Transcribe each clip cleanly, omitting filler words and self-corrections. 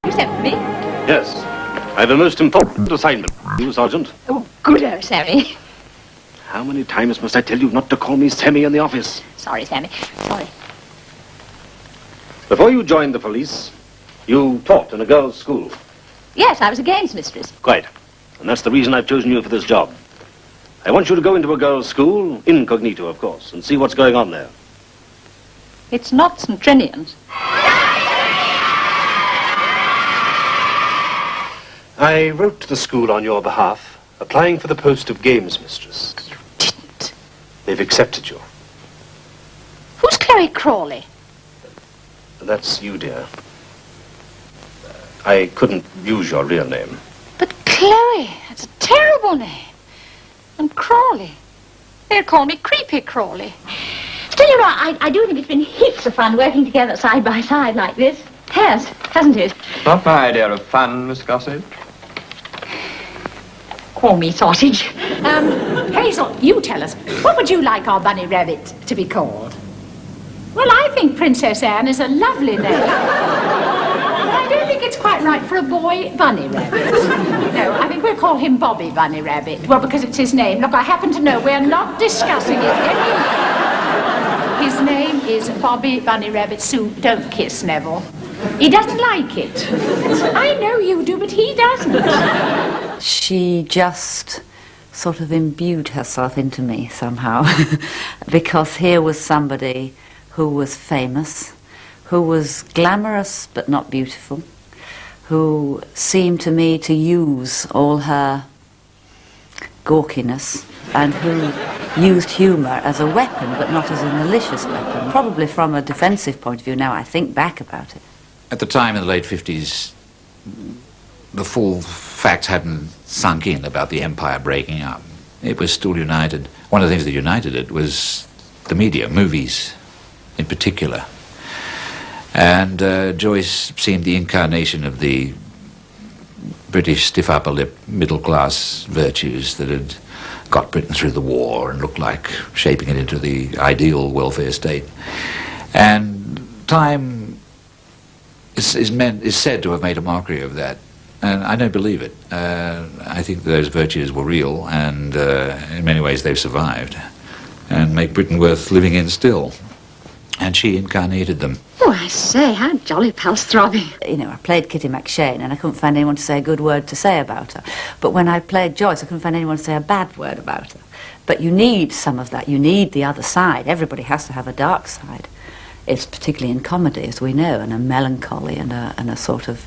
You sent for me? Yes. I have a most important assignment. You, Sergeant. Oh, good, Sammy. How many times must I tell you not to call me Sammy in the office? Sorry, Sammy. Sorry. Before you joined the police, you taught in a girls' school. Yes, I was a games mistress. Quite. And that's the reason I've chosen you for this job. I want you to go into a girls' school, incognito, of course, and see what's going on there. It's not St. Trinian's. I wrote to the school on your behalf, applying for the post of games mistress. You didn't. They've accepted you. Who's Chloe Crawley? That's you, dear. I couldn't use your real name. But Chloe, that's a terrible name. And Crawley. They'll call me Creepy Crawley. Still, you know, I do think it's been heaps of fun working together side by side like this. Hasn't it? Not my idea of fun, Miss Gossett. Call me sausage. Hazel, you tell us, what would you like our bunny rabbit to be called? Well, I think Princess Anne is a lovely name. But I don't think it's quite right for a boy bunny rabbit. No, I think we'll call him Bobby Bunny Rabbit. Well, because it's his name. Look, I happen to know we're not discussing it anymore. His name is Bobby Bunny Rabbit. Sue, don't kiss Neville. He doesn't like it. I know you do, but he doesn't. She just sort of imbued herself into me somehow. Because here was somebody who was famous, who was glamorous but not beautiful, who seemed to me to use all her gawkiness, and who used humour as a weapon but not as a malicious weapon. Probably from a defensive point of view now I think back about it. At the time in the late 50s, the full facts hadn't sunk in about the empire breaking up. It was still united. One of the things that united it was the media, movies in particular. And Joyce seemed the incarnation of the British stiff upper lip middle class virtues that had got Britain through the war and looked like shaping it into the ideal welfare state. And time is said to have made a mockery of that. And I don't believe it. I think those virtues were real, and in many ways they've survived and make Britain worth living in still. And she incarnated them. Oh, I say, how jolly pal's throbbing. You know, I played Kitty McShane and I couldn't find anyone to say a good word to say about her. But when I played Joyce, I couldn't find anyone to say a bad word about her. But you need some of that. You need the other side. Everybody has to have a dark side. It's particularly in comedy, as we know, and a melancholy and a sort of,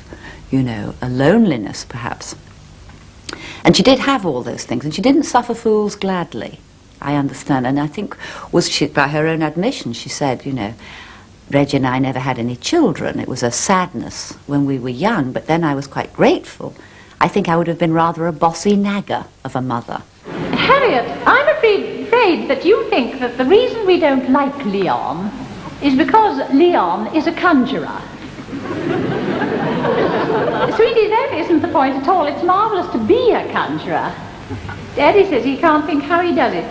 you know, a loneliness, perhaps. And she did have all those things, and she didn't suffer fools gladly, I understand. And I think, by her own admission, she said, you know, Reggie and I never had any children. It was a sadness when we were young, but then I was quite grateful. I think I would have been rather a bossy nagger of a mother. Harriet, I'm afraid that you think that the reason we don't like Leon is because Leon is a conjurer. Sweetie, that isn't the point at all. It's marvellous to be a conjurer. Daddy says he can't think how he does it.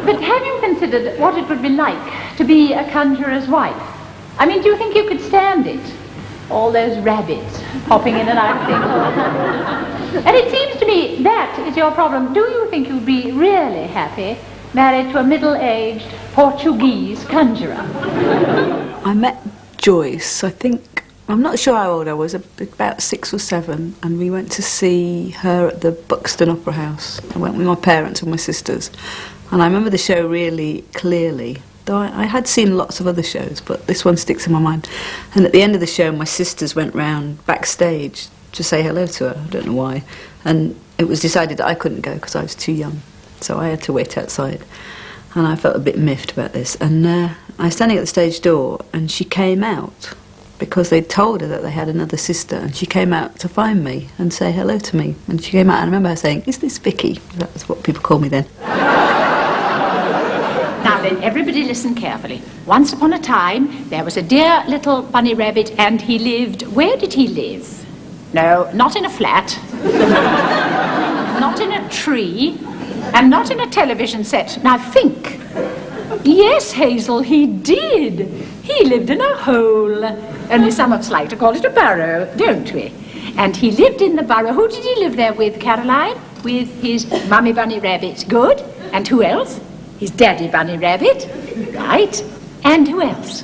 But have you considered what it would be like to be a conjurer's wife? I mean, do you think you could stand it? All those rabbits popping in and out of things all the time. And it seems to me that is your problem. Do you think you'd be really happy married to a middle-aged Portuguese conjurer? I met Joyce, I think, I'm not sure how old I was, about 6 or 7, and we went to see her at the Buxton Opera House. I went with my parents and my sisters, and I remember the show really clearly, though I had seen lots of other shows, but this one sticks in my mind. And at the end of the show, my sisters went round backstage to say hello to her, I don't know why, and it was decided that I couldn't go because I was too young, so I had to wait outside. And I felt a bit miffed about this, and I was standing at the stage door, and she came out, because they'd told her that they had another sister, and she came out to find me and say hello to me. And she came out, and I remember her saying, "Is this Vicky?" That was what people called me then. Now then, everybody listen carefully. Once upon a time, there was a dear little bunny rabbit, and he lived... Where did he live? No, not in a flat. Not in a tree. And not in a television set. Now think. Yes, Hazel, he did. He lived in a hole. Only some of us like to call it a burrow, don't we? And he lived in the burrow. Who did he live there with, Caroline? With his mummy bunny rabbit. Good. And who else? His daddy bunny rabbit. Right. And who else?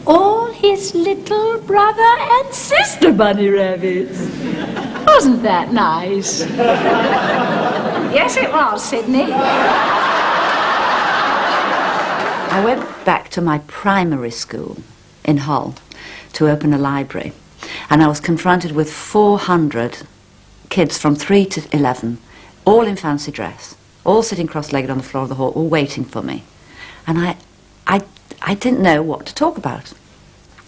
All his little brother and sister bunny rabbits. Wasn't that nice? Yes, it was, Sydney. I went back to my primary school in Hull to open a library, and I was confronted with 400 kids from 3 to 11, all in fancy dress, all sitting cross-legged on the floor of the hall, all waiting for me. And I didn't know what to talk about.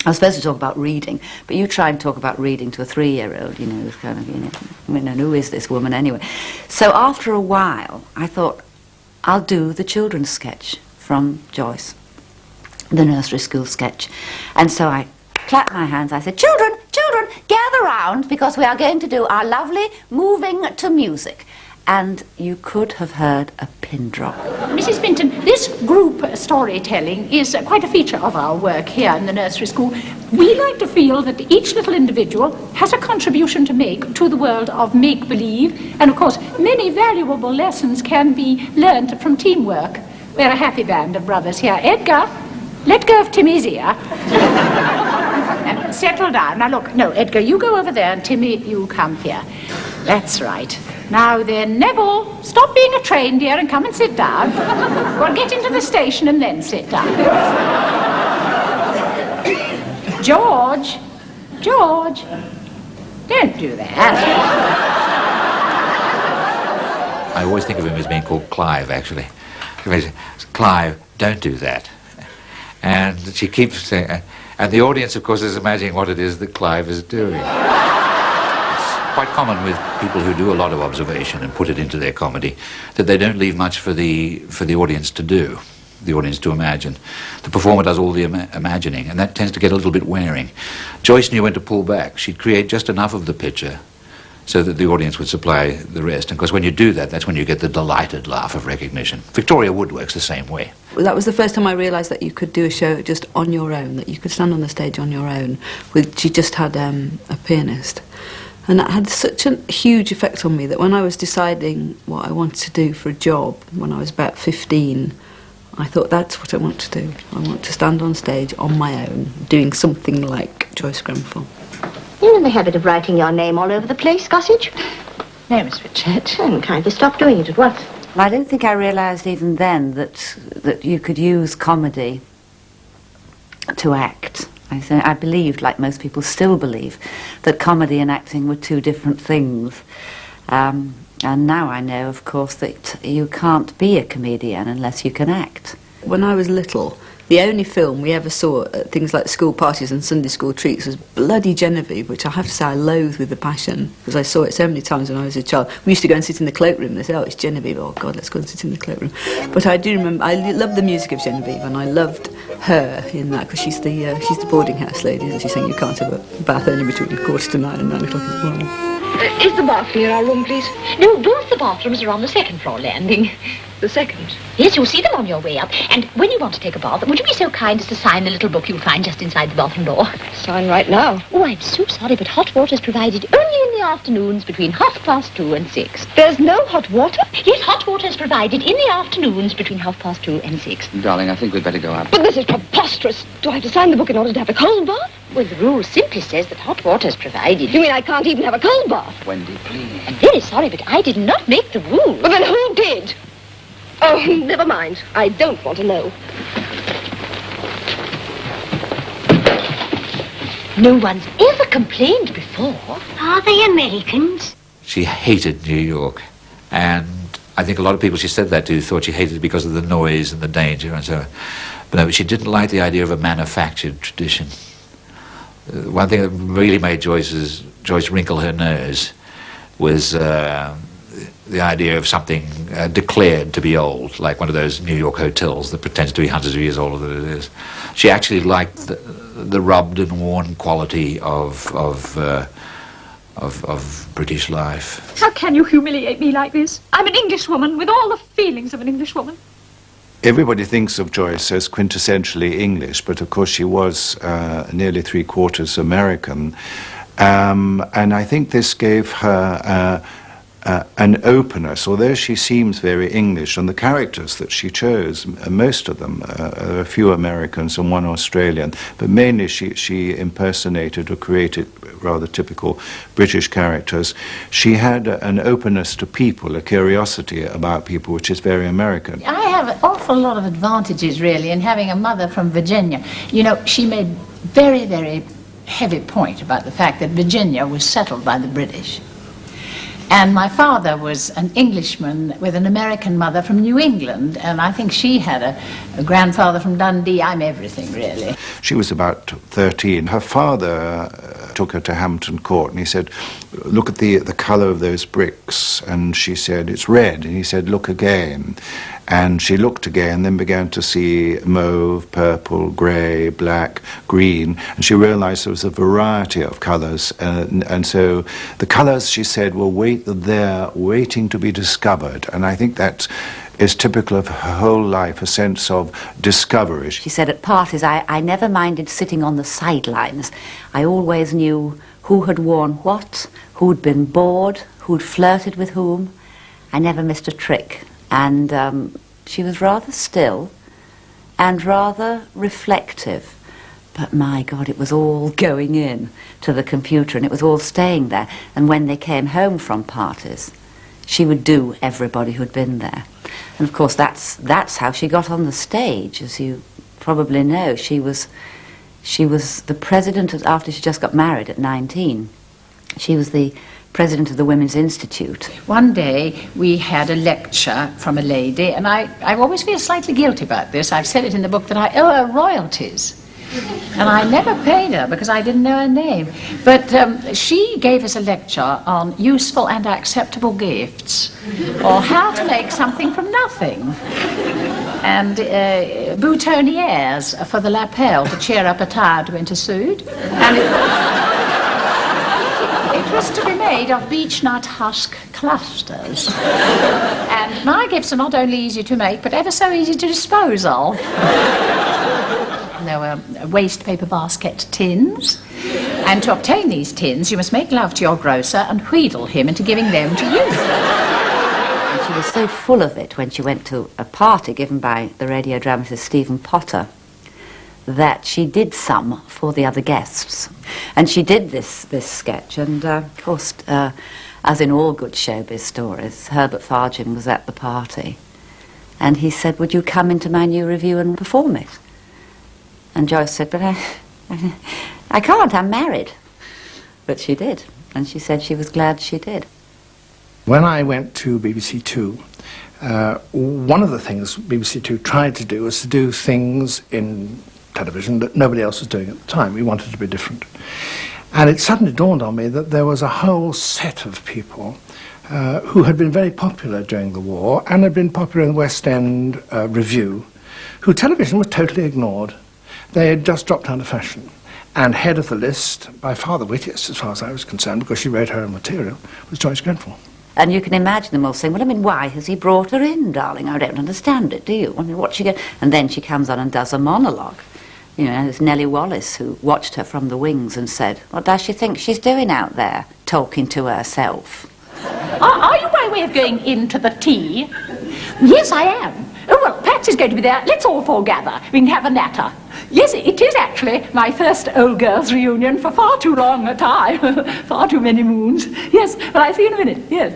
I was supposed to talk about reading, but you try and talk about reading to a 3-year-old, you know, this kind of, you know, I mean, and who is this woman anyway? So after a while, I thought, I'll do the children's sketch from Joyce, the nursery school sketch. And so I clapped my hands, I said, children, children, gather round, because we are going to do our lovely moving to music. And you could have heard a pin drop. Mrs. Minton, this group storytelling is quite a feature of our work here in the nursery school. We like to feel that each little individual has a contribution to make to the world of make-believe, and of course many valuable lessons can be learnt from teamwork. We're a happy band of brothers here. Edgar, let go of Timmy's ear. And settle down. Now look, no, Edgar, you go over there, and Timmy, you come here. That's right. Now then, Neville, stop being a train, dear, and come and sit down. Well, get into the station and then sit down. George, George, don't do that. I always think of him as being called Clive, actually. Clive, don't do that. And she keeps saying, and the audience, of course, is imagining what it is that Clive is doing. Quite common with people who do a lot of observation and put it into their comedy that they don't leave much for the audience to do, the audience to imagine. The performer does all the imagining, and that tends to get a little bit wearing. Joyce knew when to pull back. She'd create just enough of the picture so that the audience would supply the rest. And of course, when you do that, that's when you get the delighted laugh of recognition. Victoria Wood works the same way. Well, that was the first time I realised that you could do a show just on your own, that you could stand on the stage on your own. She just had a pianist. And that had such a huge effect on me that when I was deciding what I wanted to do for a job, when I was about 15, I thought, that's what I want to do. I want to stand on stage on my own, doing something like Joyce Grenfell. You're in the habit of writing your name all over the place, Gossage? No, Miss Richard. And kindly stop doing it at once. I don't think I realised even then that you could use comedy to act. I believed, like most people still believe, that comedy and acting were two different things. And now I know, of course, that you can't be a comedian unless you can act. When I was little, the only film we ever saw at things like school parties and Sunday school treats was bloody Genevieve, which I have to say I loathe with a passion, because I saw it so many times when I was a child. We used to go and sit in the cloakroom. They said, oh, it's Genevieve. Oh, God, let's go and sit in the cloakroom. But I do remember, I loved the music of Genevieve, and I loved her in that, because she's the boarding house lady, isn't she, saying you can't have a bath only between 8:45 and 9 o'clock in the morning. Is the bathroom in our room, please? No, both the bathrooms are on the second floor landing. The second? Yes, you'll see them on your way up. And when you want to take a bath, would you be so kind as to sign the little book you'll find just inside the bathroom door? Sign right now. Oh, I'm so sorry, but hot water is provided only in the afternoons between 2:30 and 6. There's no hot water? Yes, hot water is provided in the afternoons between 2:30 and 6. Darling, I think we'd better go up. But this is preposterous. Do I have to sign the book in order to have a cold bath? Well, the rule simply says that hot water is provided. You mean I can't even have a cold bath? Wendy, please. I'm very sorry, but I did not make the rule. But then who did? Oh, never mind. I don't want to know. No one's ever complained before. Are they Americans? She hated New York, and I think a lot of people she said that to thought she hated it because of the noise and the danger and so on. But no, she didn't like the idea of a manufactured tradition. One thing that really made Joyce wrinkle her nose was the idea of something declared to be old, like one of those New York hotels that pretends to be hundreds of years older than it is. She actually liked the rubbed and worn quality of British life. How can you humiliate me like this? I'm an Englishwoman with all the feelings of an Englishwoman. Everybody thinks of Joyce as quintessentially English, but of course she was nearly three-quarters American. And I think this gave her an openness, although she seems very English, and the characters that she chose, most of them, a few Americans and one Australian, but mainly she impersonated or created rather typical British characters. She had an openness to people, a curiosity about people, which is very American. I have an awful lot of advantages, really, in having a mother from Virginia. You know, she made very, very heavy point about the fact that Virginia was settled by the British. And my father was an Englishman with an American mother from New England, and I think she had a grandfather from Dundee. I'm everything, really. She was about 13. Her father took her to Hampton Court, and he said, look at the colour of those bricks. And she said, it's red. And he said, look again. And she looked again, then began to see mauve, purple, grey, black, green, and she realised there was a variety of colours, and so the colours, she said, were there waiting to be discovered, and I think that is typical of her whole life, a sense of discovery. She said at parties, I never minded sitting on the sidelines. I always knew who had worn what, who'd been bored, who'd flirted with whom. I never missed a trick. And she was rather still and rather reflective. But my God, it was all going in to the computer and it was all staying there. And when they came home from parties, she would do everybody who'd been there. And of course, that's how she got on the stage, as you probably know. She was the president after she just got married at 19. She was the president of the Women's Institute. One day we had a lecture from a lady, and I always feel slightly guilty about this. I've said it in the book that I owe her royalties. And I never paid her because I didn't know her name. But she gave us a lecture on useful and acceptable gifts, or how to make something from nothing, and boutonnieres for the lapel to cheer up a tired winter suit. And it was to be made of beechnut husk clusters. And my gifts are not only easy to make, but ever so easy to dispose of. There were waste paper basket tins, and to obtain these tins, you must make love to your grocer and wheedle him into giving them to you. And she was so full of it when she went to a party given by the radio dramatist Stephen Potter that she did some for the other guests. And she did this sketch, and of course, as in all good showbiz stories, Herbert Fargin was at the party, and he said, would you come into my new review and perform it? And Joyce said, but I can't, I'm married. But she did, and she said she was glad she did. When I went to BBC Two, one of the things BBC Two tried to do was to do things in television that nobody else was doing at the time. We wanted to be different. And it suddenly dawned on me that there was a whole set of people who had been very popular during the war and had been popular in the West End Review, who television was totally ignored. They had just dropped out of fashion. And head of the list, by far the wittiest as far as I was concerned, because she wrote her own material, was Joyce Grenfell. And you can imagine them all saying, well, I mean, why has he brought her in, darling? I don't understand it, do you? I mean, what she get? And then she comes on and does a monologue. You know, there's Nellie Wallace, who watched her from the wings and said, what does she think she's doing out there, talking to herself? Are you by way of going into the tea? Yes, I am. Oh, well, Patsy is going to be there. Let's all foregather. We can have a natter. Yes, it is actually my first old girls' reunion for far too long a time. Far too many moons. Yes, well, I'll see you in a minute. Yes.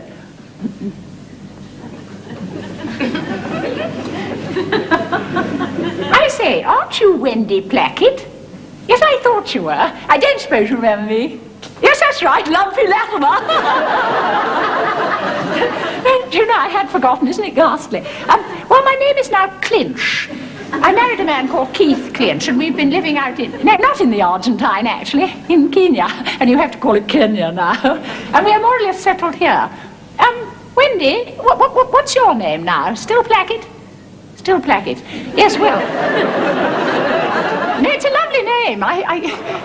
I say, aren't you Wendy Plackett? Yes, I thought you were. I don't suppose you remember me. Yes, that's right, Lumpy Latimer. Do you know, I had forgotten, isn't it ghastly? Well, my name is now Clinch. I married a man called Keith Clinch, and we've been living out in, no, not in the Argentine, actually, in Kenya. And you have to call it Kenya now. And we are more or less settled here. Wendy, what's your name now? Still Plackett? Still Plackett. Yes, well. No, it's a lovely name.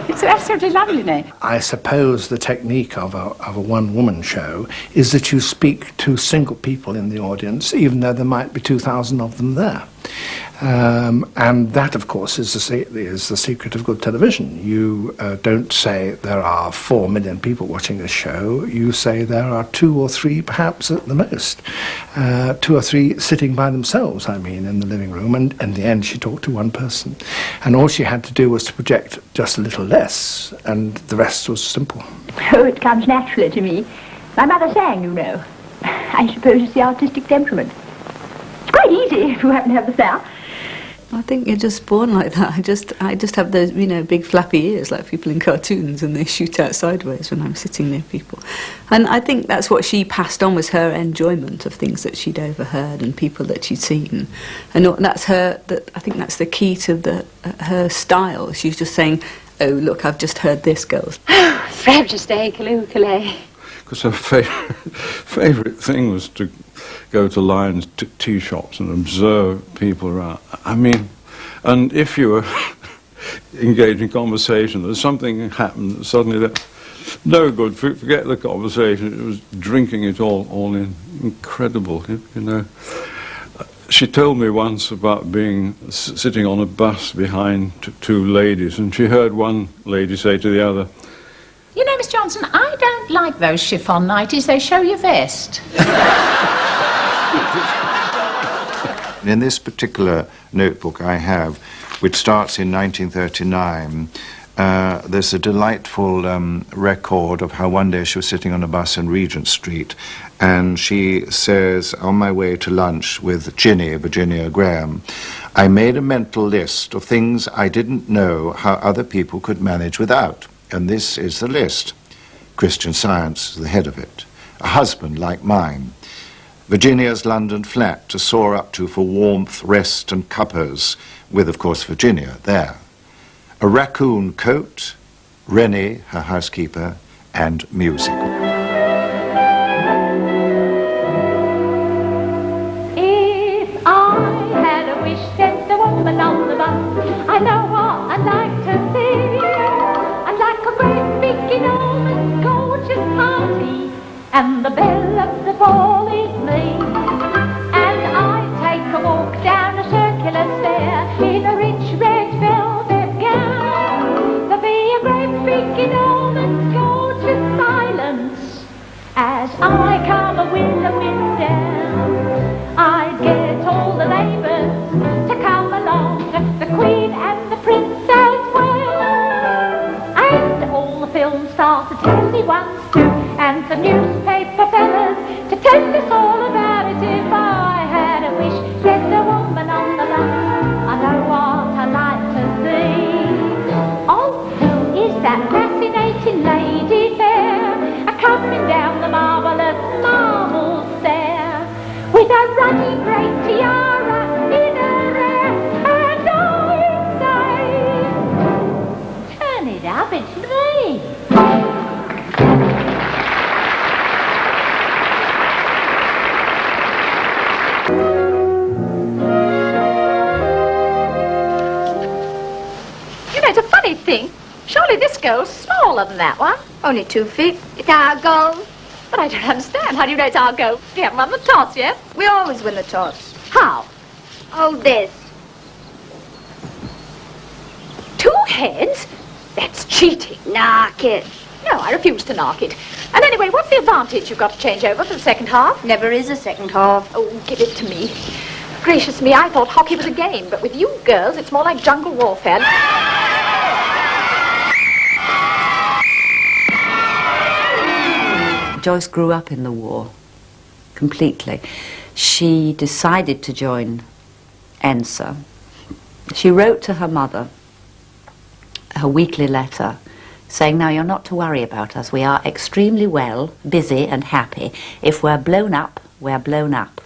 It's an absolutely lovely name. I suppose the technique of a one-woman show is that you speak to single people in the audience, even though there might be 2,000 of them there. And that, of course, is the secret of good television. You don't say there are 4 million people watching this show. You say there are 2 or 3, perhaps at the most. 2 or 3 sitting by themselves, I mean, in the living room. And in the end, she talked to one person. And all she had to do was to project just a little less, and the rest was simple. Oh, it comes naturally to me. My mother sang, you know. I suppose it's the artistic temperament. It's quite easy if you happen to have the sound. I think you're just born like that. I just have those, you know, big flappy ears like people in cartoons, and they shoot out sideways when I'm sitting near people. And I think that's what she passed on, was her enjoyment of things that she'd overheard and people that she'd seen. And that's her. I think that's the key to her style. She's just saying, "Oh, look, I've just heard this, girls." Fred just a kaloo-kalay. Because her favourite thing was to go to Lyons tea shops and observe people around. I mean, and if you were engaged in conversation, there's something happened suddenly that no good. Forget the conversation. It was drinking it all in. Incredible, you know. She told me once about being sitting on a bus behind 2 ladies, and she heard one lady say to the other, You know, Miss Johnson, I don't like those chiffon nighties. They show your vest. In this particular notebook I have, which starts in 1939, there's a delightful record of how one day she was sitting on a bus in Regent Street, and she says, on my way to lunch with Ginny, Virginia Graham, I made a mental list of things I didn't know how other people could manage without. And this is the list. Christian Science is the head of it. A husband like mine. Virginia's London flat to soar up to for warmth, rest and cuppers, with, of course, Virginia there. A raccoon coat, Rennie, her housekeeper, and music. If I had a wish, said the woman on the bus, I know what I'd like to see. I'd like a great big enormous gorgeous party, and the belle of the ball is me. And I'd take a walk down a circular stair in a rich red velvet gown. There'd be a great big enormous gorgeous silence as I come a-win down. I'd get all the neighbours to come along, the Queen and the Prince as well, and all the film stars, the telly ones too, and the newspaper fellas to tell us all about it. If I had a wish, said the woman on the bus, I know what I'd like to see. Oh, who is that fascinating lady there, a-coming down the marvellous marble stair, with a ruddy great tiara in her hair, and I say, turn it up, it's me. You know, it's a funny thing. Surely this girl's smaller than that one. Only 2 feet. It's our goal. But I don't understand. How do you know it's our goal? We haven't won the toss yet. We always win the toss. How? Oh, this. 2 heads? That's cheating. Knock it. No, I refuse to knock it. And anyway, what's the advantage you've got to change over for the second half? Never is a second half. Oh, give it to me. Gracious me, I thought hockey was a game, but with you girls, it's more like jungle warfare. Joyce grew up in the war, completely. She decided to join ENSA. She wrote to her mother her weekly letter saying, now, you're not to worry about us. We are extremely well, busy and happy. If we're blown up, we're blown up.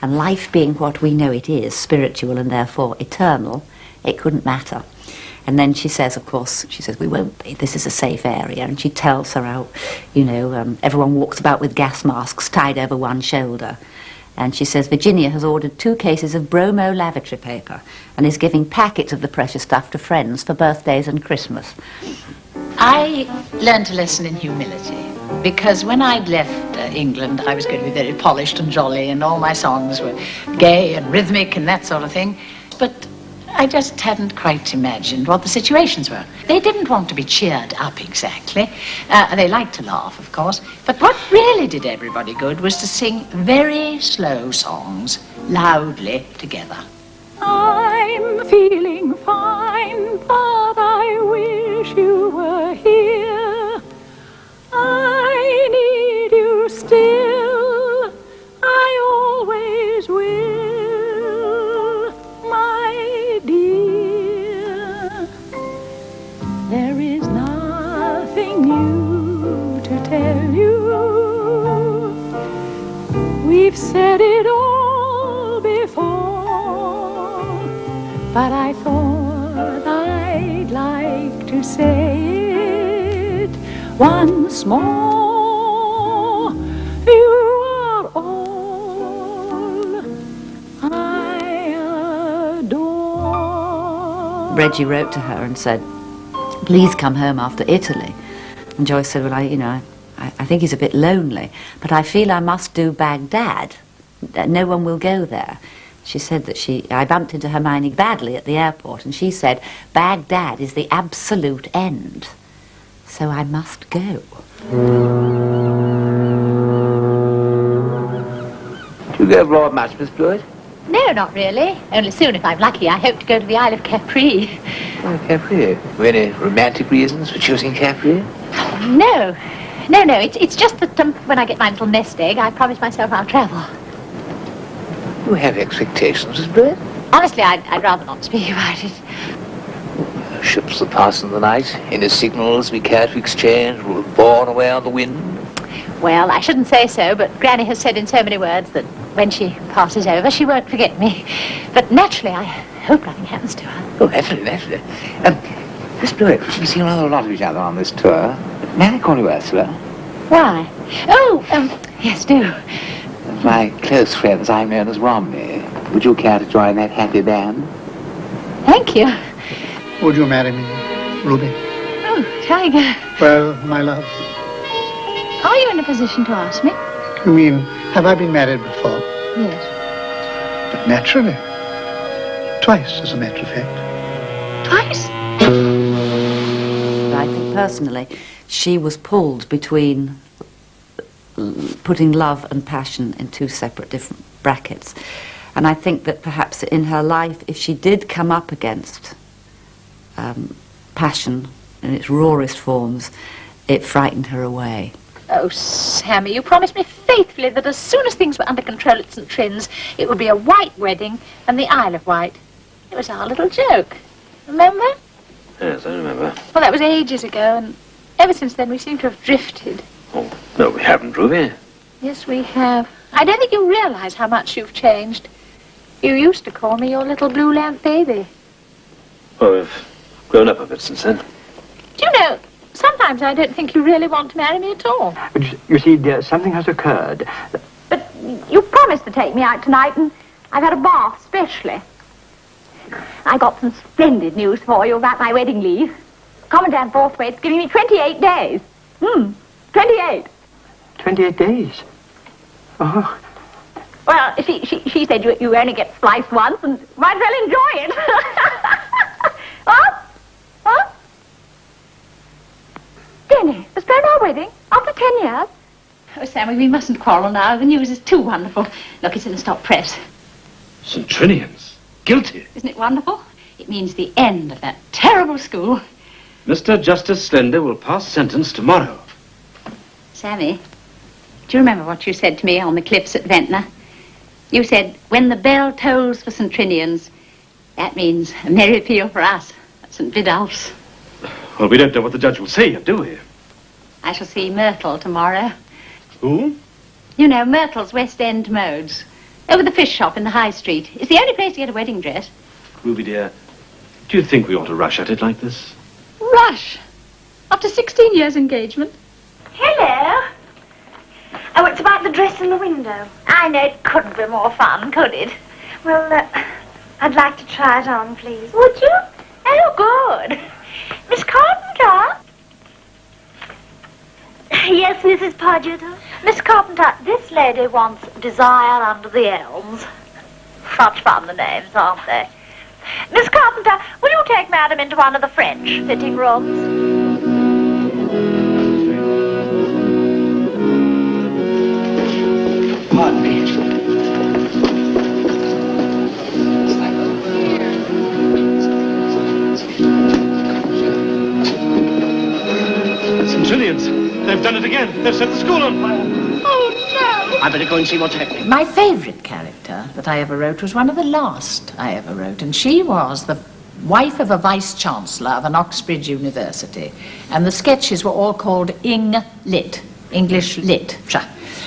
And life being what we know it is, spiritual and therefore eternal, it couldn't matter. And then she says, of course, she says, we won't be, this is a safe area. And she tells her how, you know, everyone walks about with gas masks tied over one shoulder. And she says, Virginia has ordered 2 cases of bromo lavatory paper and is giving packets of the precious stuff to friends for birthdays and Christmas. I learned a lesson in humility because when I'd left England, I was going to be very polished and jolly, and all my songs were gay and rhythmic and that sort of thing. But I just hadn't quite imagined what the situations were. They didn't want to be cheered up exactly. They liked to laugh, of course. But what really did everybody good was to sing very slow songs loudly together. I'm feeling fine, but I wish you were here. I need you still, I always will, my dear. There is nothing new to tell you. We've said it all before, but I thought I'd like to say it once more. You are all I adore. Reggie wrote to her and said, please come home after Italy. And Joyce said, well, I think he's a bit lonely, but I feel I must do Baghdad. No one will go there. She said that I bumped into Hermione badly at the airport, and she said, Baghdad is the absolute end. So I must go. Do you go abroad much, Miss Blewett? No, not really. Only soon, if I'm lucky. I hope to go to the Isle of Capri. Oh, Capri. Were any romantic reasons for choosing Capri? No. It's just that when I get my little nest egg, I promise myself I'll travel. You have expectations, Miss Blewett? Honestly, I'd rather not speak about it. Ships that pass in the night, any signals we care to exchange, were borne away on the wind. Well, I shouldn't say so, but Granny has said in so many words that when she passes over, she won't forget me. But naturally, I hope nothing happens to her. Oh, naturally. Miss Blewett, we've seen rather a lot of each other on this tour. May I call you Ursula? Why? Oh, yes, do. My close friends, I'm known as Romney. Would you care to join that happy band? Thank you. Would you marry me, Ruby? Oh, Tiger. Well, my love. Are you in a position to ask me? You mean, have I been married before? Yes. But naturally. Twice, as a matter of fact. Twice? I think personally, she was pulled between putting love and passion in two separate different brackets. And I think that perhaps in her life, if she did come up against passion in its rawest forms, it frightened her away. Oh, Sammy, you promised me faithfully that as soon as things were under control at St. Trin's, it would be a white wedding and the Isle of Wight. It was our little joke. Remember? Yes, I remember. Well, that was ages ago, and ever since then we seem to have drifted. Oh, no, we haven't, Ruby. Yes, we have. I don't think you realize how much you've changed. You used to call me your little blue lamp baby. Well, we've grown up a bit since then. Do you know, sometimes I don't think you really want to marry me at all. But you see, dear, something has occurred. But you promised to take me out tonight, and I've had a bath specially. I got some splendid news for you about my wedding leave. Commandant Forthwaite's giving me 28 days. 28. 28 days? Oh. Well, she said you only get spliced once and might well enjoy it. What? Denny, let's plan our wedding after 10 years. Oh, Sammy, we mustn't quarrel now. The news is too wonderful. Look, it's in the stop press. St. Trinian's? Guilty? Isn't it wonderful? It means the end of that terrible school. Mr. Justice Slender will pass sentence tomorrow. Sammy, do you remember what you said to me on the cliffs at Ventnor? You said, when the bell tolls for St. Trinian's, that means a merry peal for us at St. Vidalph's. Well, we don't know what the judge will say yet, do we? I shall see Myrtle tomorrow. Who? You know, Myrtle's West End Modes. Over the fish shop in the High Street. It's the only place to get a wedding dress. Ruby, dear, do you think we ought to rush at it like this? Rush? After 16 years' engagement? Hello. Oh, it's about the dress in the window. I know it couldn't be more fun, could it? Well, I'd like to try it on, please. Would you? Oh, good. Miss Carpenter? Mrs. Podger? Miss Carpenter, this lady wants Desire Under the Elms. Such fun, the names, aren't they? Miss Carpenter, will you take Madam into one of the French fitting rooms? Pardon me. St. Julian's. They've done it again. They've set the school on fire. Oh, no! I better go and see what's happening. My favourite character that I ever wrote was one of the last I ever wrote, and she was the wife of a vice-chancellor of an Oxbridge university, and the sketches were all called Ing-Lit, English Lit.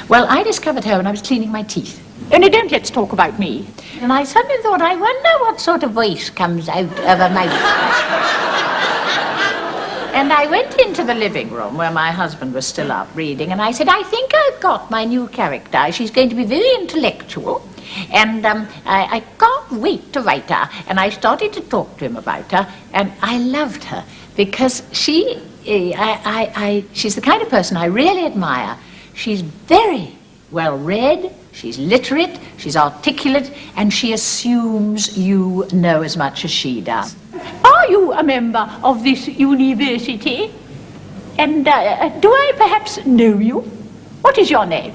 Well, I discovered her when I was cleaning my teeth. Only don't let's talk about me. And I suddenly thought, I wonder what sort of voice comes out of a mouth. And I went into the living room where my husband was still up reading, and I said, I think I've got my new character. She's going to be very intellectual, and I can't wait to write her. And I started to talk to him about her, and I loved her because she's the kind of person I really admire. She's very well read, she's literate, she's articulate, and she assumes you know as much as she does. Are you a member of this university? And do I perhaps know you? What is your name?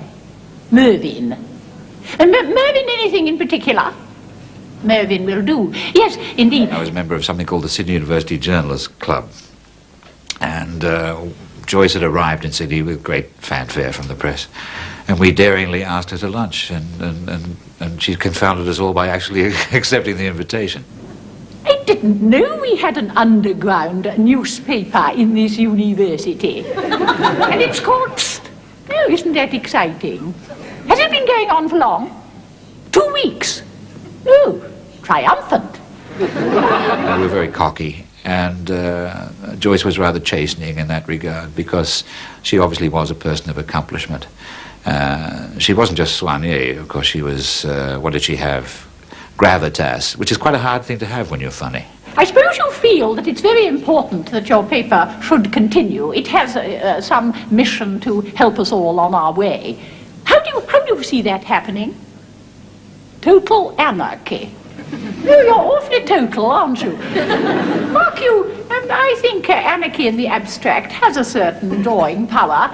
Mervyn. Mervyn, anything in particular? Mervyn will do. Yes, indeed. I was a member of something called the Sydney University Journalists Club. And Joyce had arrived in Sydney with great fanfare from the press. And we daringly asked her to lunch, and she confounded us all by actually accepting the invitation. I didn't know we had an underground newspaper in this university. And it's called Psst. Oh, isn't that exciting? Has it been going on for long? 2 weeks? Oh, triumphant. We were very cocky, and Joyce was rather chastening in that regard because she obviously was a person of accomplishment. She wasn't just soignée, of course. She was, what did she have? Gravitas, which is quite a hard thing to have when you're funny. I suppose you feel that it's very important that your paper should continue. It has some mission to help us all on our way. How do you see that happening? Total anarchy. Oh, you're awfully total, aren't you? Mark you, I think anarchy in the abstract has a certain drawing power.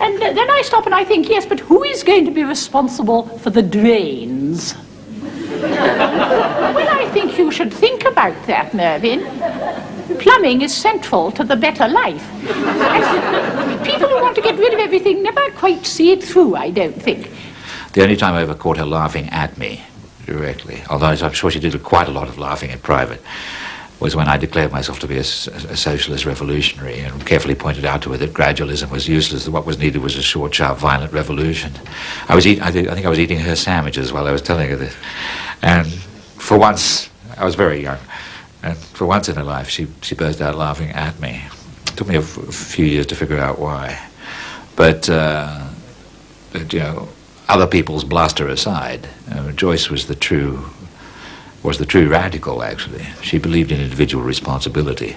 And then I stop and I think, yes, but who is going to be responsible for the drains? Well, I think you should think about that, Mervyn. Plumbing is central to the better life. People who want to get rid of everything never quite see it through, I don't think. The only time I ever caught her laughing at me directly, although I'm sure she did quite a lot of laughing in private, was when I declared myself to be a socialist revolutionary and carefully pointed out to her that gradualism was useless, that what was needed was a short, sharp, violent revolution. I think I was eating her sandwiches while I was telling her this. And for once, I was very young, and for once in her life, she burst out laughing at me. It took me a few years to figure out why. But you know, other people's bluster aside, Joyce was the true radical, actually. She believed in individual responsibility.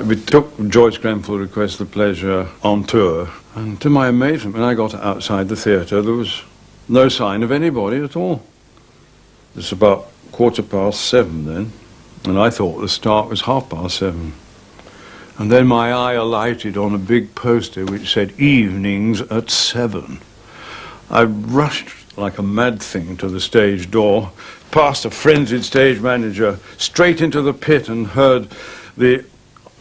We took Joyce Grenfell Request the Pleasure on tour, and to my amazement, when I got outside the theatre, there was no sign of anybody at all. It's about 7:15 then, and I thought the start was 7:30. And then my eye alighted on a big poster which said evenings at 7. I rushed like a mad thing to the stage door, past a frenzied stage manager, straight into the pit, and heard the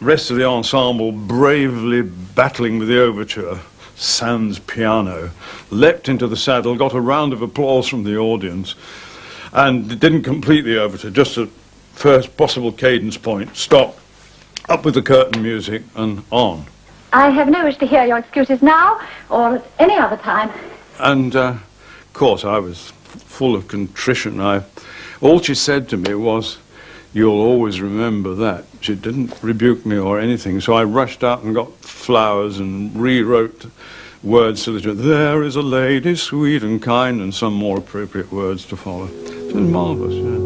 rest of the ensemble bravely battling with the overture, sans piano, leapt into the saddle, got a round of applause from the audience, and didn't complete the overture, just at first possible cadence point, stop, up with the curtain music, and on. I have no wish to hear your excuses now, or at any other time. And, of course, I was full of contrition. All she said to me was, "You'll always remember that." She didn't rebuke me or anything, so I rushed out and got flowers and rewrote words to the tune. "There is a lady sweet and kind," and some more appropriate words to follow. It was marvellous, yeah.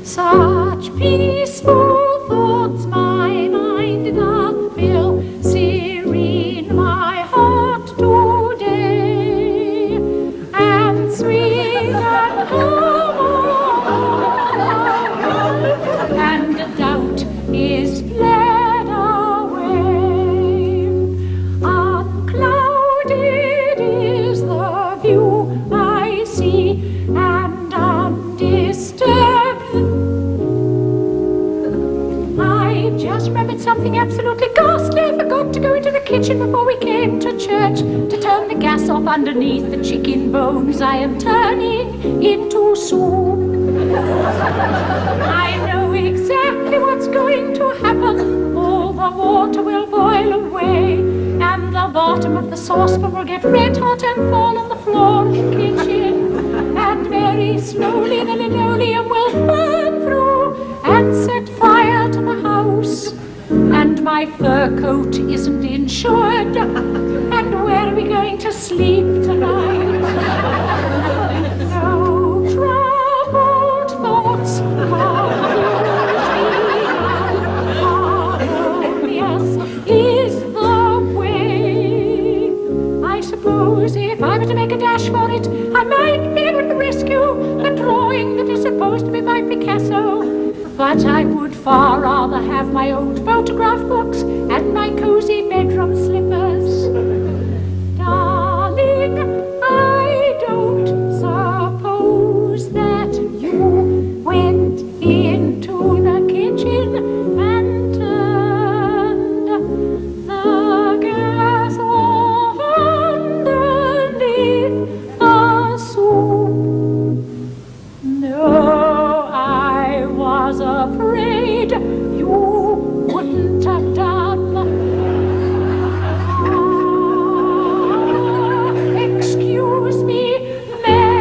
Such peaceful thoughts my mind doth fill, serene my heart to into the kitchen before we came to church to turn the gas off underneath the chicken bones I am turning into soup. I know exactly what's going to happen. All the water will boil away, and the bottom of the saucepan will get red hot and fall on the floor of the kitchen. And very slowly the linoleum will burn through and set fire to the house. And my fur coat isn't insured. And where are we going to sleep tonight? No troubled thoughts harmonious is the way. I suppose if I were to make a dash for it, I might be able to rescue the drawing that is supposed to be by Picasso. But I would far rather have my old photograph books and my cozy bedroom slippers. Darling, I don't suppose that you went into the kitchen and turned the gas off underneath the soup. No, I was afraid you wouldn't have done. Excuse me, men.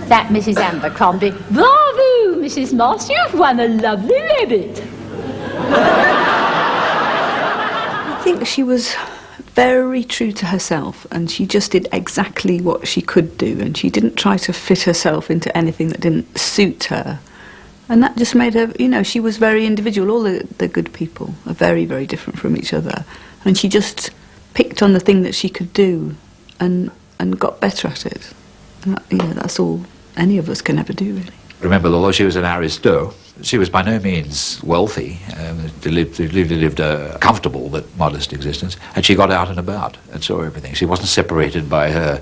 That Mrs. Abercrombie. Bravo, Mrs. Moss, you've won a lovely rabbit. I think she was very true to herself, and she just did exactly what she could do, and she didn't try to fit herself into anything that didn't suit her. And that just made her, you know, she was very individual. All the good people are very, very different from each other. And she just picked on the thing that she could do and got better at it. And that, you know, that's all any of us can ever do, really. Remember, although she was an aristo, she was by no means wealthy. She lived a comfortable but modest existence, and she got out and about and saw everything. She wasn't separated by her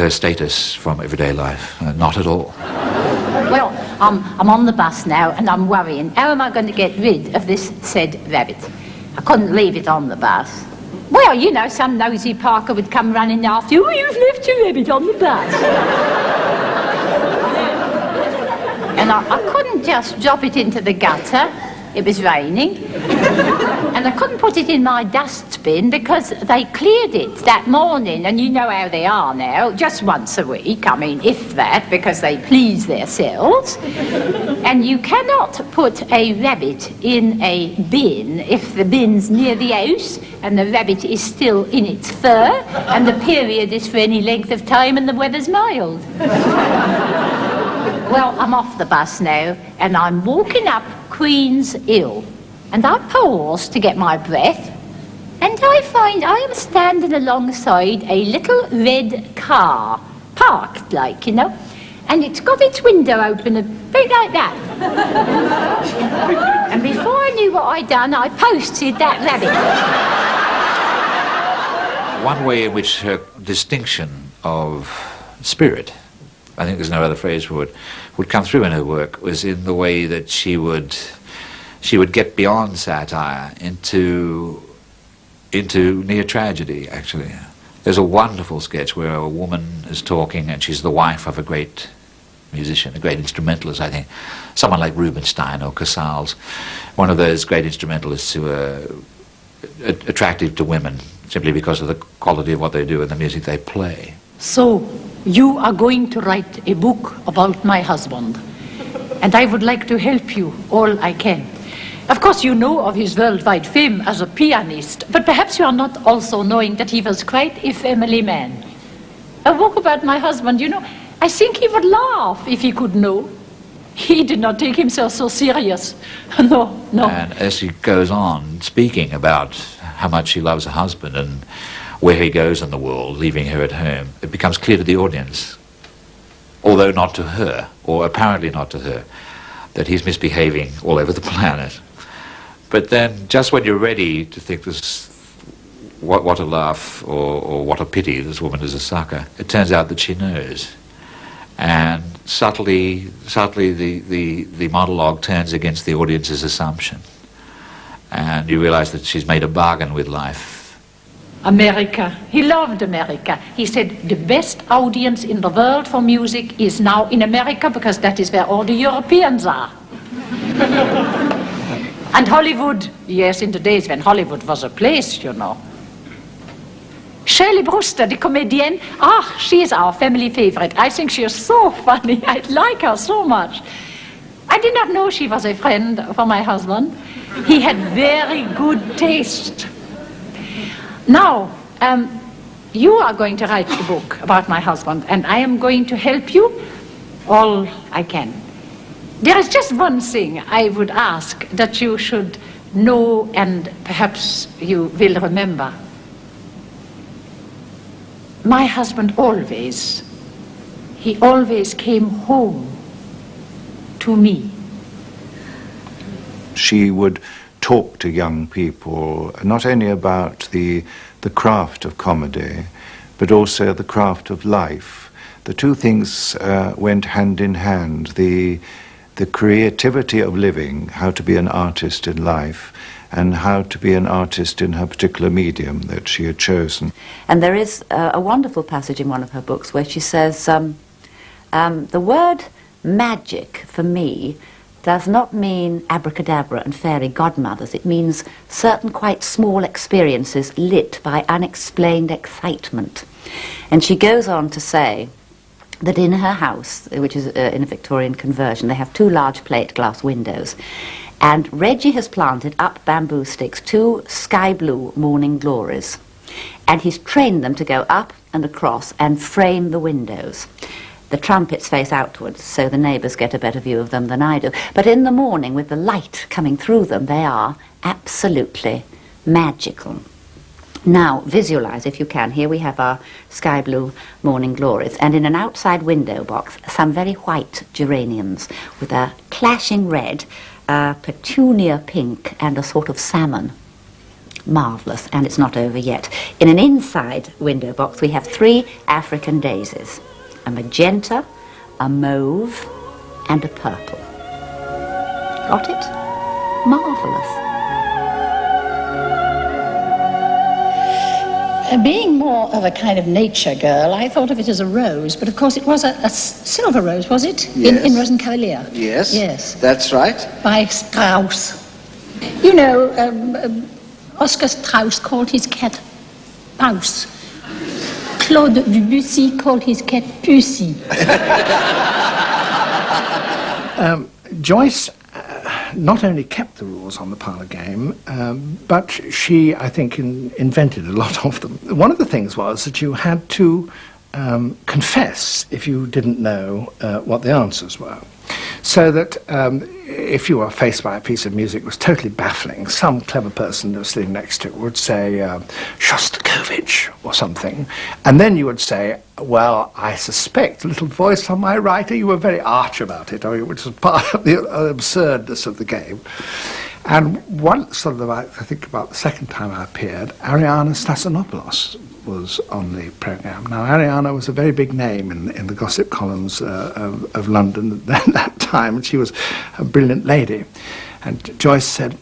status from everyday life, not at all. Well, I'm on the bus now, and I'm worrying. How am I going to get rid of this said rabbit? I couldn't leave it on the bus. Well, you know, some nosy Parker would come running after you. Oh, you've left your rabbit on the bus. And I couldn't just drop it into the gutter. It was raining. And I couldn't put it in my dustbin because they cleared it that morning. And you know how they are now, just once a week. I mean, if that, because they please themselves. And you cannot put a rabbit in a bin if the bin's near the house and the rabbit is still in its fur and the period is for any length of time and the weather's mild. Well, I'm off the bus now, and I'm walking up Queen's Hill. And I pause to get my breath, and I find I am standing alongside a little red car, parked like, you know, and it's got its window open a bit like that. And before I knew what I'd done, I posted that rabbit. One way in which her distinction of spirit, I think there's no other phrase for it, would come through in her work was in the way that she would get beyond satire into near tragedy, actually. There's a wonderful sketch where a woman is talking and she's the wife of a great musician, a great instrumentalist, I think. Someone like Rubinstein or Casals, one of those great instrumentalists who are attractive to women simply because of the quality of what they do and the music they play. So, you are going to write a book about my husband, and I would like to help you all I can. Of course, you know of his worldwide fame as a pianist, but perhaps you are not also knowing that he was quite a family man. A book about my husband, you know, I think he would laugh if he could know. He did not take himself so serious. No. And as she goes on speaking about how much she loves her husband and where he goes in the world, leaving her at home, it becomes clear to the audience, although not to her, or apparently not to her, that he's misbehaving all over the planet. But then, just when you're ready to think this what a laugh or what a pity, this woman is a sucker, it turns out that she knows. And subtly the monologue turns against the audience's assumption. And you realize that she's made a bargain with life. America. He loved America. He said the best audience in the world for music is now in America because that is where all the Europeans are. And Hollywood, yes, in the days when Hollywood was a place, you know. Shirley Brewster, the comedienne, she is our family favorite. I think she is so funny. I like her so much. I did not know she was a friend for my husband. He had very good taste. Now, you are going to write the book about my husband, and I am going to help you all I can. There is just one thing I would ask that you should know, and perhaps you will remember. My husband always came home to me. She would talk to young people not only about the craft of comedy, but also the craft of life. The two things went hand in hand. The creativity of living, how to be an artist in life, and how to be an artist in her particular medium that she had chosen. And there is a wonderful passage in one of her books where she says, the word magic for me does not mean abracadabra and fairy godmothers. It means certain quite small experiences lit by unexplained excitement. And she goes on to say that in her house, which is in a Victorian conversion, they have 2 large plate glass windows. And Reggie has planted up bamboo sticks 2 sky blue morning glories. And he's trained them to go up and across and frame the windows. The trumpets face outwards, so the neighbours get a better view of them than I do. But in the morning, with the light coming through them, they are absolutely magical. Now, visualise, if you can. Here we have our sky blue morning glories, and in an outside window box, some very white geraniums with a clashing red, petunia pink, and a sort of salmon. Marvellous, and it's not over yet. In an inside window box, we have 3 African daisies. A magenta, a mauve, and a purple. Got it? Marvellous. Being more of a kind of nature girl, I thought of it as a rose, but of course it was a silver rose, was it? Yes. In Rosenkavalier. Yes. Yes. That's right. By Strauss. You know, Oscar Strauss called his cat Paus. Claude Debussy called his cat Pussy. Joyce not only kept the rules on the parlour game, but she, I think, invented a lot of them. One of the things was that you had to confess if you didn't know what the answers were. So that if you were faced by a piece of music that was totally baffling, some clever person that was sitting next to it would say, Shostakovich or something. And then you would say, well, I suspect, a little voice on my right, you were very arch about it, which was part of the absurdness of the game. And once, I think about the second time I appeared, Ariana Stassinopoulos was on the programme. Now, Ariana was a very big name in the gossip columns of London at that time, and she was a brilliant lady. And Joyce said,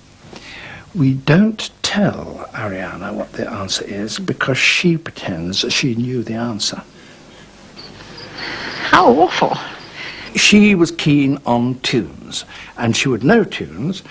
we don't tell Ariana what the answer is because she pretends that she knew the answer. How awful. She was keen on tunes, and she would know tunes.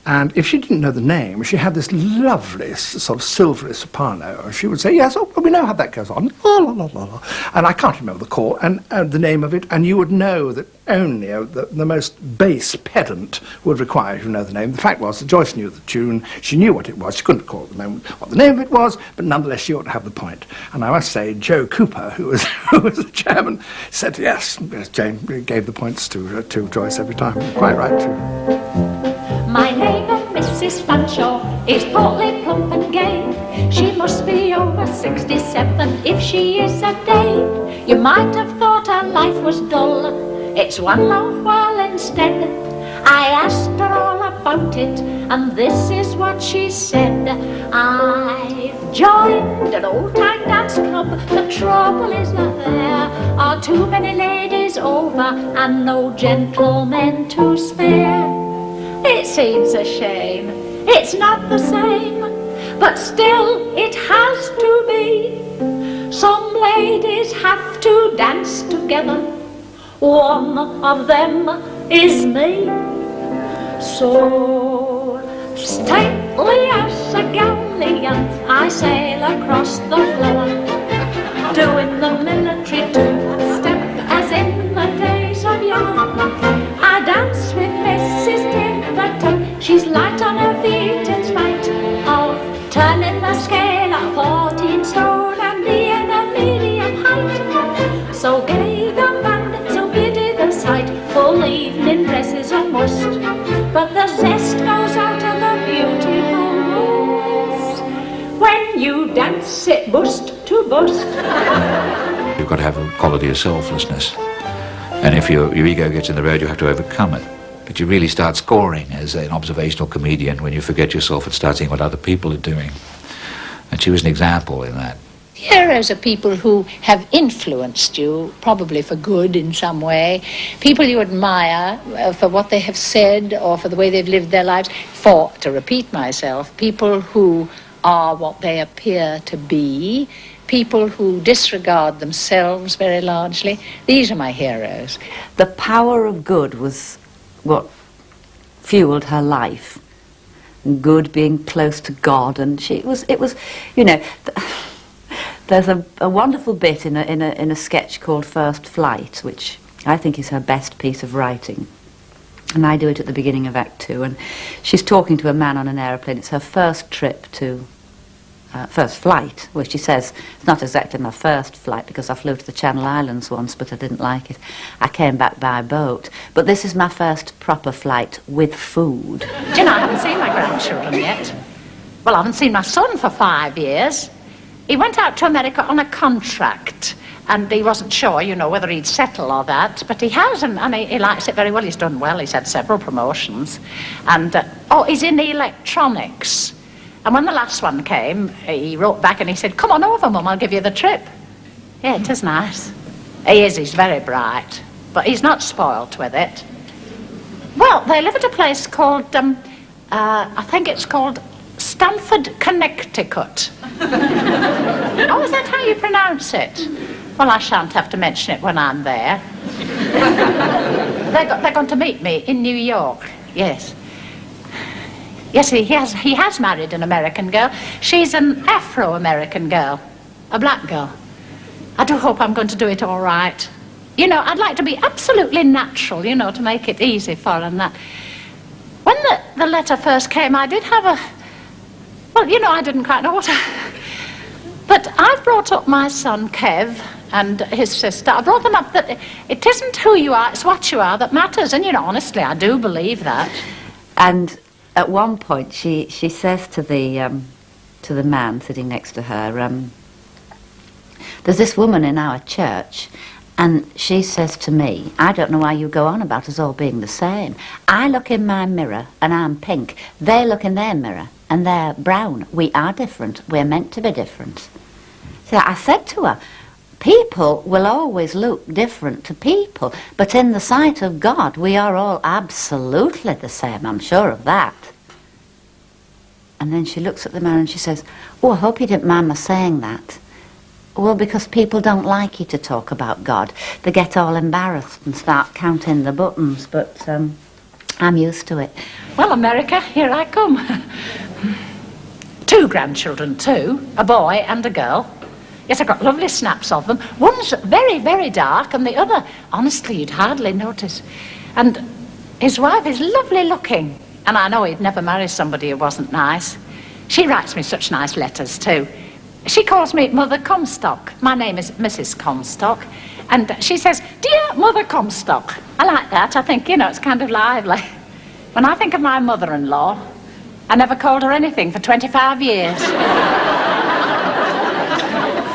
And if she didn't know the name, she had this lovely sort of silvery soprano. And she would say, yes, oh, we know how that goes on. La, la, la, la. And I can't remember the chord and the name of it. And you would know that only the most base pedant would require you to know the name. The fact was that Joyce knew the tune. She knew what it was. She couldn't call the name, what the name of it was, but nonetheless she ought to have the point. And I must say, Joe Cooper, who was the chairman, said, yes, Jane gave the points to Joyce every time. Quite right, too. My neighbour, Mrs. Fanshawe, is portly, plump and gay. She must be over 67 if she is a day. You might have thought her life was dull. It's one long while instead. I asked her all about it, and this is what she said. I've joined an old-time dance club. The trouble is that there are too many ladies over and no gentlemen to spare. It seems a shame, it's not the same, but still it has to be. Some ladies have to dance together. One of them is me. So stately as a galleon, I sail across the floor, doing the military two-step as in the days of yore. I dance with Mrs. Timberton. She's light on her feet in spite of turning the scale at 14 stone and being of medium height. So gay the band, so giddy the sight, full evening dress is a must, but the zest goes out of the beautiful rooms when you dance it bust to bust. You've got to have a quality of selflessness. And if your ego gets in the road, you have to overcome it. But you really start scoring as an observational comedian when you forget yourself and start seeing what other people are doing. And she was an example in that. Heroes are people who have influenced you, probably for good in some way. People you admire for what they have said or for the way they've lived their lives. For, to repeat myself, people who are what they appear to be. People who disregard themselves very largely. These are my heroes. The power of good was what fueled her life. Good, being close to God, and it was, you know, there's a wonderful bit in a sketch called First Flight, which I think is her best piece of writing. And I do it at the beginning of Act 2, and she's talking to a man on an aeroplane. It's her first trip to first flight, where she says, it's not exactly my first flight because I flew to the Channel Islands once, but I didn't like it. I came back by boat. But this is my first proper flight with food. Do you know, I haven't seen my grandchildren yet. Well, I haven't seen my son for 5 years. He went out to America on a contract, and he wasn't sure, you know, whether he'd settle or that, but he has, and he likes it very well. He's done well. He's had several promotions. And, he's in electronics. And when the last one came, he wrote back and he said, come on over, Mum, I'll give you the trip. Yeah, it is nice. He's very bright, but he's not spoilt with it. Well, they live at a place called, I think it's called Stamford, Connecticut. Oh, is that how you pronounce it? Well, I shan't have to mention it when I'm there. They're going to meet me in New York, yes. Yes, he has married an American girl. She's an Afro-American girl, a black girl. I do hope I'm going to do it all right. You know, I'd like to be absolutely natural, you know, to make it easy for her and that. When the letter first came, I did have a... Well, you know, I didn't quite know what But I brought up my son, Kev, and his sister. I brought them up that it isn't who you are, it's what you are that matters. And, you know, honestly, I do believe that. And at one point, she says to the man sitting next to her, there's this woman in our church, and she says to me, I don't know why you go on about us all being the same. I look in my mirror, and I'm pink. They look in their mirror, and they're brown. We are different. We're meant to be different. So I said to her, people will always look different to people, but in the sight of God, we are all absolutely the same. I'm sure of that. And then she looks at the man and she says, oh, I hope you didn't mind my saying that. Well, because people don't like you to talk about God. They get all embarrassed and start counting the buttons, but I'm used to it. Well, America, here I come. 2 grandchildren, too, a boy and a girl. Yes, I've got lovely snaps of them. One's very, very dark, and the other, honestly, you'd hardly notice. And his wife is lovely looking, and I know he'd never marry somebody who wasn't nice. She writes me such nice letters, too. She calls me Mother Comstock. My name is Mrs. Comstock. And she says, dear Mother Comstock. I like that. I think, you know, it's kind of lively. When I think of my mother-in-law, I never called her anything for 25 years.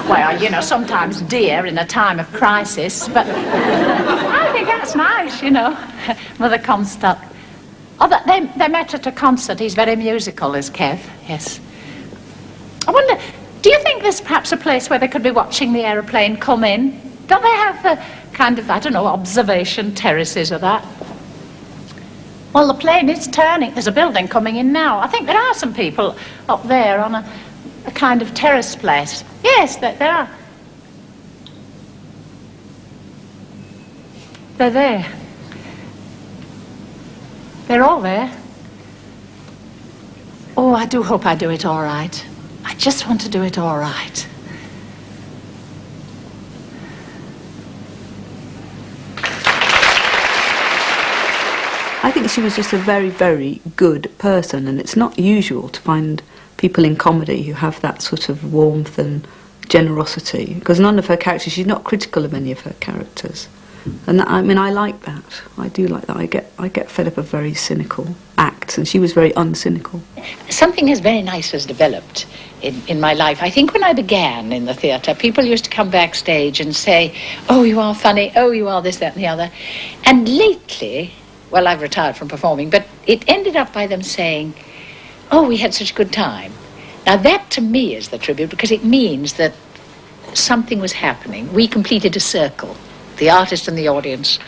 Well, you know, sometimes dear in a time of crisis, but I think that's nice, you know, Mother Comstock. Oh, they met at a concert. He's very musical, is Kev, yes. I wonder, Do you think there's perhaps a place where they could be watching the aeroplane come in? Don't they have a kind of, I don't know, observation terraces or that? Well, the plane is turning. There's a building coming in now. I think there are some people up there on a kind of terrace place. Yes, there are. They're there. They're all there. Oh, I do hope I do it all right. I just want to do it all right. I think she was just a very, very good person, and it's not usual to find people in comedy who have that sort of warmth and generosity, because none of her characters, she's not critical of any of her characters. And that, I mean, I like that. I do like that. I get fed up of very cynical acts, and she was very uncynical. Something very nice has developed in my life. I think when I began in the theatre, people used to come backstage and say, oh, you are funny, oh, you are this, that, and the other. And lately, well, I've retired from performing, but it ended up by them saying, oh, we had such a good time. Now, that to me is the tribute, because it means that something was happening. We completed a circle, the artist and the audience,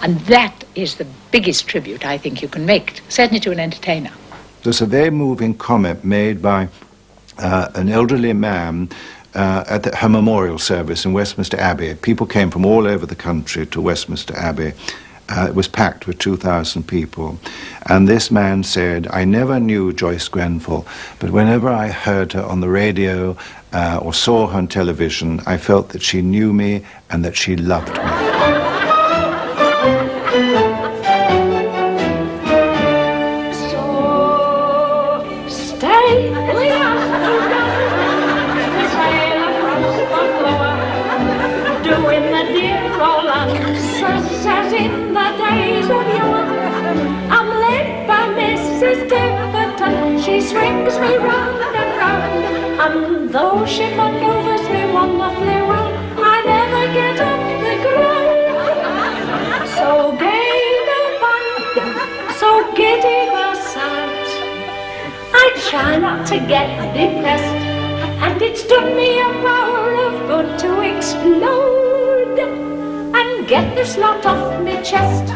and that is the biggest tribute I think you can make, certainly to an entertainer. There's a very moving comment made by an elderly man at her memorial service in Westminster Abbey. People came from all over the country to Westminster Abbey. It was packed with 2,000 people. And this man said, I never knew Joyce Grenfell, but whenever I heard her on the radio or saw her on television, I felt that she knew me and that she loved me. She swings me round and round, and though she maneuvers me wonderfully well, I never get off the ground. So gay the fun, so giddy the sight, I try not to get depressed, and it's done me a power of good to explode and get this lot off me chest.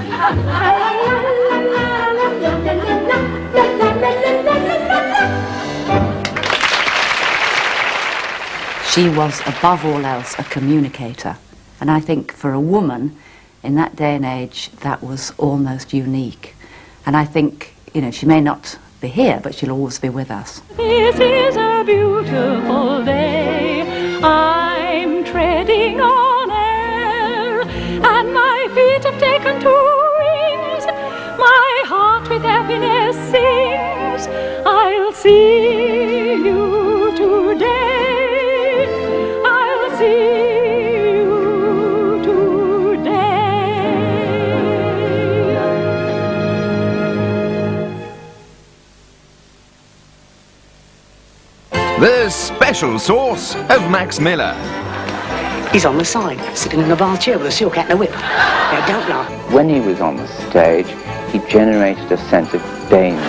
She was, above all else, a communicator. And I think for a woman, in that day and age, that was almost unique. And I think, you know, she may not be here, but she'll always be with us. This is a beautiful day. I'm treading on air, and my feet have taken to wings. My heart with happiness sings. I'll see you today. The special sauce of Max Miller. He's on the side, sitting in a bar chair with a silk hat and a whip. Now, don't laugh. When he was on the stage, he generated a sense of danger.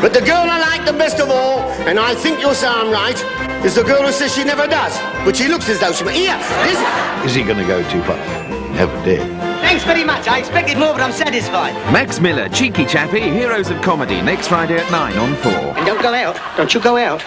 But the girl I like the best of all, and I think you'll say I'm right, is the girl who says she never does, but she looks as though she might. Here, listen. Is he going to go too far? Never did. Thanks very much. I expected more, but I'm satisfied. Max Miller, Cheeky Chappie, Heroes of Comedy, next Friday at 9 on 4. And don't go out. Don't you go out.